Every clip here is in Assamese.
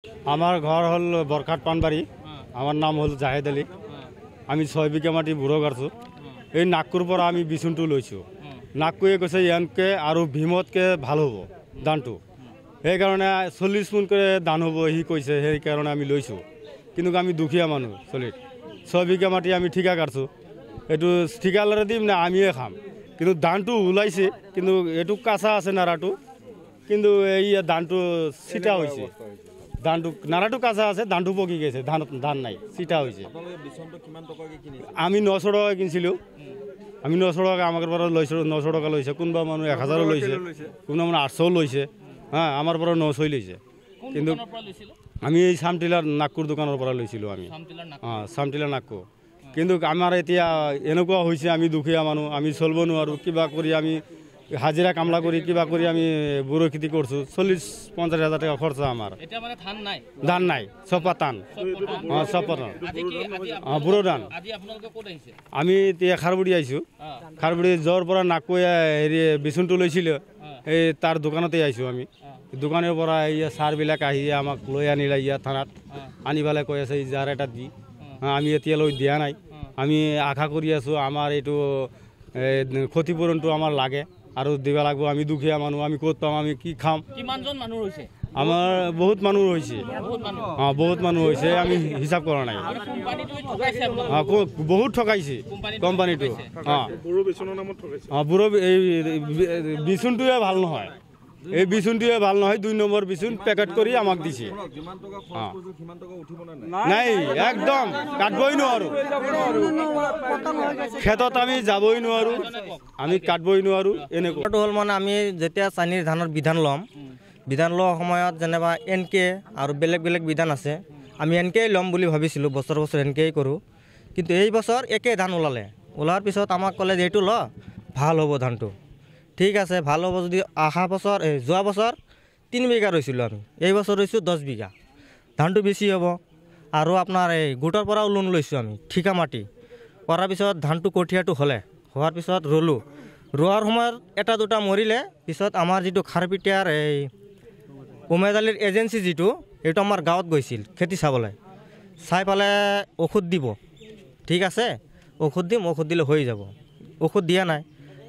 আমার ঘর হল বরখাট পানবাড়ি। আমার নাম হল জাহেদ আলী। আমি 6 বিঘা মাটি বুড়ো গাড়ছো। এই নাগপুর পর আমি বিচুনটো লৈছো। নাগপুরে কৈছে ইয়ানকে আৰু ভীমতকে ভাল হ'ব ধানটো। সেইকাৰণে 40 মোন কৰে ধান হ'ব হি কৈছে, সেইকাৰণে আমি লৈছো। কিন্তু আমি দুখীয়া মানুহ চলিত 6 বিঘা মাটি আমি ঠিকা কাটছো। এইটো ঠিকালারে দিম না আমিয়ে খাম। কিন্তু ধানটো ওলাইছে, কিন্তু এইটো কাঁচা আছে নাৰাটো। কিন্তু এই ধানটো চিটা হৈছে। ধানটো নাৰাটো কাঁচা আছে, ধানটো পকি গৈছে, ধান নাই, চিটা হৈছে। আমি 900 টাকা কিনিছিলোঁ। আমি 900 টাকা আমার পৰা লৈছো, 900 টাকা লৈছে। কোনোবা মানুহ 1000 লৈছে, কোনোবা মানুহ 800 লৈছে। হ্যাঁ, আমার পৰা 900 লৈছে। কিন্তু আমি এই সামটিলাৰ নাগপুৰ দোকানেৰ পৰা লৈছিলোঁ আমি। হ্যাঁ, সামটিলা নাগপুৰ। কিন্তু আমাৰ এতিয়া এনেকুৱা হৈছে, আমি দুখীয়া মানুহ, আমি চলব নোৱাৰোঁ। কিবা কৰি আমি হাজিরা কামলা করি, কিবা করি আমি বুড়ো খেতি করছো। 40-50 হাজার টাকা খরচা আমার। ধান নাই, সব পাতান। হ্যাঁ, সব পাতান। বুড়ো ধান। আমি এতিয়া খারবুড়ি আইছো। খারবুড়ি জ্বর পৰা নাকৈ হেৰি বিচুনটো লৈছিল, এই তাৰ দোকানতে আইছো আমি। দোকানেৰ পৰা এই সারবিলাক আহি আমাক লৈ আনিলে ইয়াত থানাত আনি পেলাই কৈ আছে ইজাৰ এটা দি। আমি এতিয়ালৈ দিয়া নাই। আমি আশা কৰি আছো আমাৰ এইটো ক্ষতিপূৰণটো আমাৰ লাগে আৰু দিব লাগিব। আমি দুখীয়া মানুহ, আমি ক'ত পাম, আমি কি খাম? কিমানজন মানুহ হৈছে? আমাৰ বহুত মানুহ হৈছে। অঁ, বহুত মানুহ হৈছে, আমি হিচাপ কৰা নাই। বহুত ঠকাইছে কোম্পানীটো। অঁ, বুঢ়ো এই বিচুনটোৱে ভাল নহয়। এই বিচুনটোৱে ভাল নহয়। 2 নম্বৰ বিচুন পেকেট কৰি আমাক দিছে। নাই, একদম কাটবই নোৱাৰোঁ। খেতত আমি যাবই নোৱাৰোঁ, আমি কাটবই নোৱাৰোঁ। এনেকুৱা হ'ল মানে আমি যেতিয়া চাইনিজ ধানৰ বিধান ল'ম, বিধান লোৱাৰ সময়ত যেনিবা NK আৰু বেলেগ বেলেগ বিধান আছে। আমি NK ল'ম বুলি ভাবিছিলোঁ, বছৰ বছৰ NK কৰোঁ। কিন্তু এই বছৰ একে ধান ওলাৰ পিছত আমাক ক'লে যে এইটো ল, ভাল হ'ব ধানটো। ঠিক আছে, ভাল হ'ব যদি যোৱা বছৰ 3 বিঘা ৰৈছিলোঁ আমি, এই বছৰ ৰৈছোঁ 10 বিঘা। ধানটো বেছি হ'ব। আৰু আপোনাৰ এই গোটৰ পৰাও লোন লৈছোঁ আমি, ঠিকা মাটি কৰাৰ পিছত ধানটো কঠীয়াটো হোৱাৰ পিছত ৰোৱাৰ সময়ত এটা দুটা মৰিলে। পিছত আমাৰ যিটো খাৰপিটিয়াৰ এই উমেদ আলীৰ এজেঞ্চি যিটো, এইটো আমাৰ গাঁৱত গৈছিল খেতি চাবলৈ। চাই পেলাই ঔষধ দিব। ঠিক আছে, ঔষধ দিম, ঔষধ দিলে হৈ যাব। ঔষধ দিয়া নাই।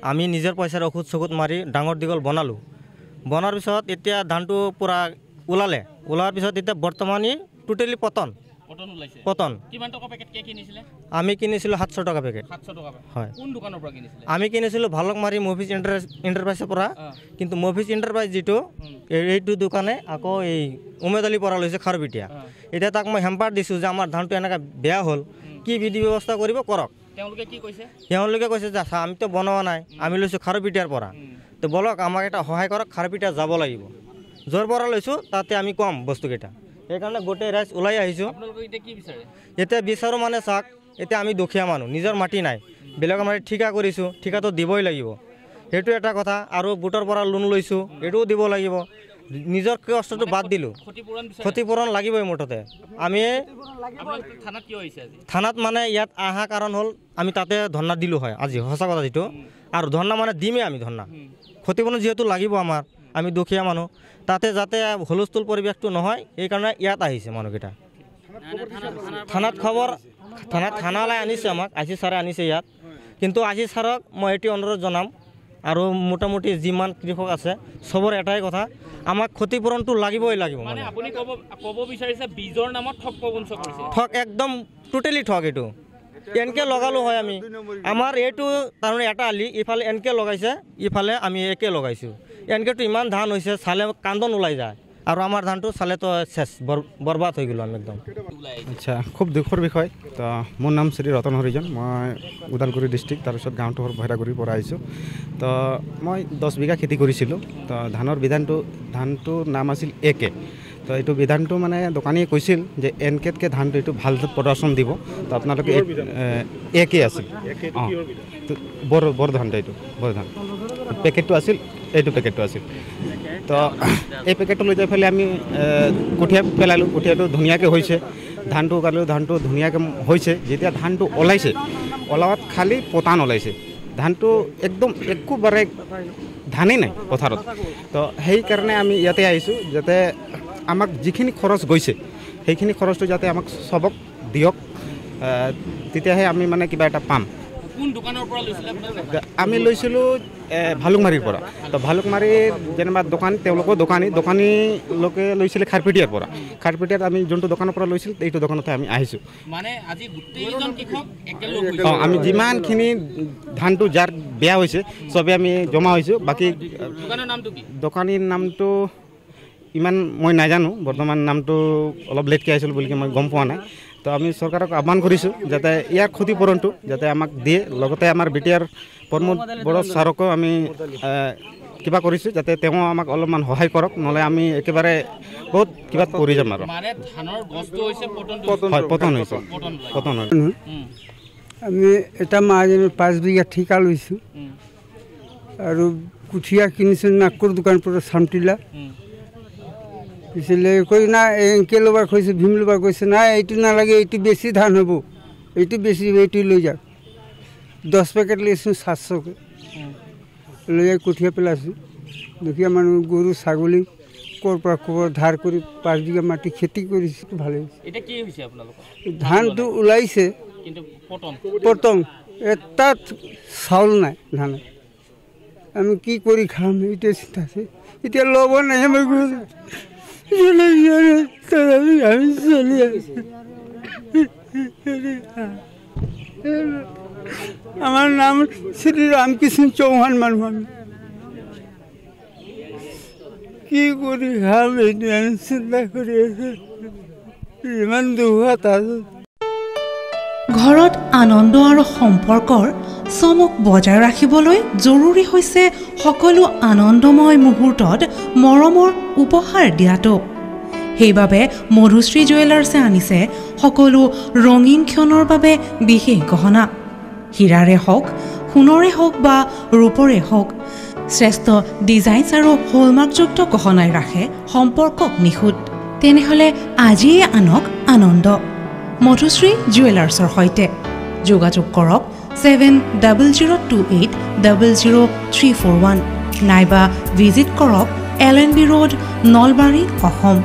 আমি নিজৰ পইচাৰ ঔষধ চকুত মাৰি ডাঙৰ দীঘল বনালোঁ। বনাৰ পিছত এতিয়া ধানটো পূৰা ওলাৰ পিছত এতিয়া বৰ্তমান টোটেলি পতন। আমি কিনিছিলোঁ 700 টকা পেকেট। হয়, আমি কিনিছিলোঁ ভালকমাৰী মভিজ এণ্টাৰপ্ৰাইজৰ পৰা। কিন্তু মভিজ এণ্টাৰপ্ৰাইজ যিটো, এইটো দোকানে আকৌ এই উমেদ আলীৰ পৰা লৈছে খাৰপিটিয়া। এতিয়া তাক মই হেম্পাৰ দিছোঁ যে আমাৰ ধানটো এনেকৈ বেয়া হ'ল, কি বিধি ব্যৱস্থা কৰিব কৰক। তেওঁলোকে কৈছে যে আমিতো বনোৱা নাই, আমি লৈছোঁ খাৰপিটিয়াৰ পৰা। তো বলক আমাক এটা সহায় কৰক, খাৰপিটিয়া যাব লাগিব। য'ৰ পৰা লৈছোঁ তাতে আমি কম বস্তুকেইটা। সেইকাৰণে গোটেই ৰাইজ ওলাই আহিছোঁ। এতিয়া বিচাৰোঁ মানে চাওক, এতিয়া আমি দুখীয়া মানুহ, নিজৰ মাটি নাই, বেলেগৰ মাটি ঠিকা কৰিছোঁ, ঠিকাটো দিবই লাগিব। সেইটো এটা কথা। আৰু গোটৰ পৰা লোন লৈছোঁ, এইটোও দিব লাগিব। নিজৰ কষ্টটো বাদ দিলোঁ, ক্ষতিপূৰণ লাগিবই মুঠতে। আমি থানাত মানে ইয়াত অহা কাৰণ হ'ল আমি তাতে ধৰ্ণা দিলোঁ হয় আজি, সঁচা কথা যিটো। আৰু ধৰ্ণা মানে দিমেই আমি ধৰ্ণা। ক্ষতিপূৰণ যিহেতু লাগিব আমাৰ, আমি দুখীয়া মানুহ, তাতে যাতে হুলস্থুল পৰিৱেশটো নহয়, সেইকাৰণে ইয়াত আহিছে মানুহকেইটা। থানালৈ আনিছে আমাক, আশীষ ছাৰে আনিছে ইয়াত। কিন্তু আশীষ ছাৰক মই এটি অনুৰোধ জনাম, আৰু মোটামুটি যিমান কৃষক আছে চবৰ এটাই কথা, আমাক ক্ষতিপূৰণটো লাগিবই লাগিব। মানে আপুনি ক'ব বিচাৰিছে বীজৰ নামত ঠগ, একদম টোটেলি ঠগ। এইটো NK লগালোঁ হয় আমি। আমাৰ এইটো তাৰমানে এটা আলি, ইফালে NK লগাইছে, ইফালে আমি AK লগাইছোঁ। NKটো ইমান ধান হৈছে, চালে কান্দন ওলাই যায়। আৰু আমাৰ ধানটো চালেতো শেষ, বৰবাদ হৈ গ'লো আমি একদম। আচ্ছা, খুব দুখৰ বিষয়। তো মোৰ নাম শ্ৰী ৰতন হৰিজন, মই ওদালগুৰি ডিষ্ট্ৰিক্ট, তাৰপিছত গাঁৱটো হ'ল ভৈৰাগুৰিৰ পৰা আহিছোঁ। তো মই 10 বিঘা খেতি কৰিছিলোঁ। তো ধানটোৰ নাম আছিল AK। তো এইটো বিধানটো মানে দোকানীয়ে কৈছিল যে NKতকৈ ধানটো এইটো ভাল প্ৰদৰ্শন দিব। তো আপোনালোকে AK আছিল। অঁ, বৰ ধানটো, এইটো বৰ ধান পেকেটটো আছিল, এইটো পেকেটটো আছিল। তো এই পেকেটটো লৈ যাই পেলাই আমি কঠীয়া পেলালোঁ। কঠীয়াটো ধুনীয়াকৈ হৈছে, ধানটো কালোঁ, ধানটো ধুনীয়াকৈ হৈছে। যেতিয়া ধানটো ওলাৱাত খালি পতান ওলাইছে, ধানটো একদম একোবাৰে ধানেই নাই পথাৰত। তো সেইকাৰণে আমি ইয়াতে আহিছোঁ, যাতে আমাক যিখিনি খৰচ গৈছে সেইখিনি খৰচটো যাতে আমাক চবক দিয়ক, তেতিয়াহে আমি মানে কিবা এটা পাম। কোন দোকানৰ পৰা লৈছিলে আপোনালোকে? আমি লৈছিলোঁ ভালুকমাৰীৰ পৰা। তো ভালুকমাৰীৰ যেনিবা দোকান, তেওঁলোকৰ দোকানী লোকে লৈছিলে খাৰপেটীয়াৰ পৰা। খাৰপেটীয়াত আমি যোনটো দোকানৰ পৰা লৈছিলোঁ এইটো দোকানতে আমি আহিছোঁ। মানে আজি গোটেইজন কৃষক একেলগ অঁ, আমি যিমানখিনি ধানটো যাৰ বেয়া হৈছে চবেই আমি জমা হৈছোঁ। বাকী দোকানৰ নামটো কি? দোকানীৰ নামটো ইমান মই নাজানো, বৰ্তমান নামটো অলপ লেটকৈ আহিছিলোঁ বুলি মই গম পোৱা নাই। তো আমি চৰকাৰক আহ্বান কৰিছোঁ যাতে ইয়াৰ ক্ষতিপূৰণটো যাতে আমাক দিয়ে, লগতে আমাৰ BTR প্ৰমোদ বড়ো ছাৰকো আমি কিবা কৰিছোঁ যাতে তেওঁ আমাক অলপমান সহায় কৰক, নহ'লে আমি একেবাৰে বহুত কিবা পৰি যাম আৰু। মানে ধানৰ গছটো হৈছে হয়, পতন হৈছে, পতন হয়। আমি এটা মাহাজনৰ 5 বিঘা ঠিকা লৈছোঁ আৰু কুঠিয়া কিনিছোঁ নাগপুৰ দোকানৰ পৰা চামটিলা। পিছলৈ কৈ না এংকে ল'বা কৈছে, ভীম ল'বা কৈছে, নাই এইটো নালাগে, এইটো বেছি ধান হ'ব, এইটো বেছি হ'ব, এইটো লৈ যাওক। 10 পেকেট লৈছোঁ 700কৈ, লৈ যাই কঠীয়া পেলাইছোঁ। দুখীয়া মানুহ গৰু ছাগলী ক'ৰ পৰা ধাৰ কৰি 5 বিঘা মাটি খেতি কৰিছোঁ, ভালে হৈছে। এতিয়া কি হৈছে আপোনালোকৰ? ধানটো ওলাইছে কিন্তু পতং, এটা চাউল নাই ধানত। আমি কি কৰি খাম এইটোৱে চিন্তা আছে। এতিয়া ল'ব নাই আমাৰ ঘৰত, আমি চলি আছোঁ। আমাৰ নাম শ্ৰী ৰামকৃষ্ণ চৌহান। মানুষ আমি কি কৰি খাম এইটো আমি চিন্তা কৰি আছো, ইমান দুখত আছো। ঘৰত আনন্দ আৰু সম্পৰ্কৰ চমক বজাই ৰাখিবলৈ জৰুৰী হৈছে সকলো আনন্দময় মুহূৰ্তত মৰমৰ উপহাৰ দিয়াটো। সেইবাবে মধুশ্ৰী জুৱেলাৰ্ছে আনিছে সকলো ৰঙীন ক্ষণৰ বাবে বিশেষ গহনা। হীৰাৰে হওক, সোণৰে হওক বা ৰূপৰে হওক, শ্ৰেষ্ঠ ডিজাইনছ আৰু হলমাৰ্কযুক্ত গহনাই ৰাখে সম্পৰ্কক নিখুঁত। তেনেহ'লে আজিয়ে আনক আনন্দ মধুশ্ৰী জুৱেলাৰ্ছৰ সৈতে। যোগাযোগ কৰক 7002800341 নাইবা ভিজিট কৰক LNB ৰোড, নলবাৰী, অসম।